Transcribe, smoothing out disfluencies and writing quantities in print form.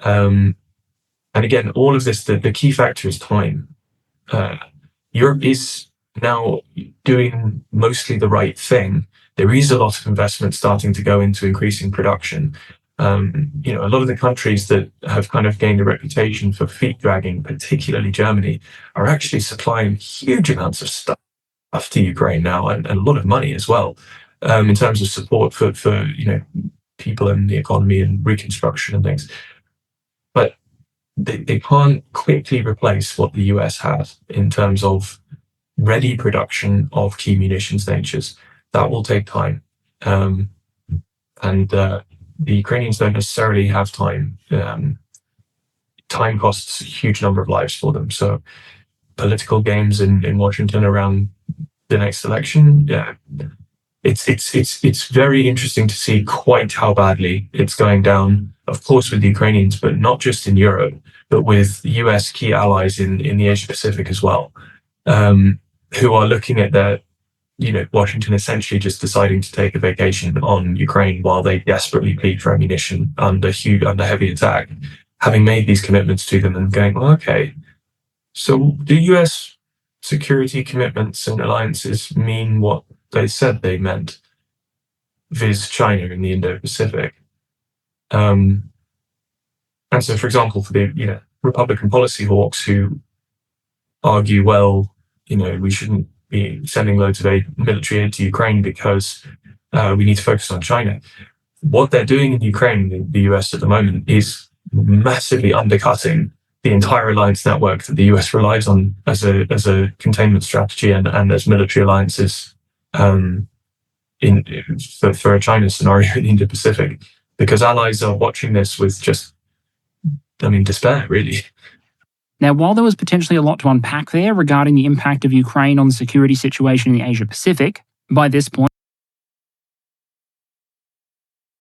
And again, all of this, the key factor is time. Europe is now doing mostly the right thing. There is a lot of investment starting to go into increasing production. A lot of the countries that have kind of gained a reputation for feet dragging, particularly Germany, are actually supplying huge amounts of stuff to Ukraine now, and a lot of money as well, in terms of support for people in the economy and reconstruction and things. But they can't quickly replace what the US has in terms of ready production of key munitions natures. That will take time. And the Ukrainians don't necessarily have time. Time costs a huge number of lives for them. So political games in Washington around the next election, yeah, it's very interesting to see quite how badly it's going down, of course, with the Ukrainians, but not just in Europe, but with US key allies in the Asia Pacific as well, who are looking at Washington essentially just deciding to take a vacation on Ukraine while they desperately plead for ammunition under heavy attack, having made these commitments to them and going, well, okay, so do US security commitments and alliances mean what they said they meant, viz. China in the Indo-Pacific? And so, for example, for the Republican policy hawks who argue, well, we shouldn't be sending loads of military aid to Ukraine because we need to focus on China. What they're doing in Ukraine, the US at the moment, is massively undercutting the entire alliance network that the US relies on as a containment strategy and as military alliances for a China scenario in the Indo-Pacific, because allies are watching this with just, despair, really. Now, while there was potentially a lot to unpack there regarding the impact of Ukraine on the security situation in the Asia Pacific, by this point,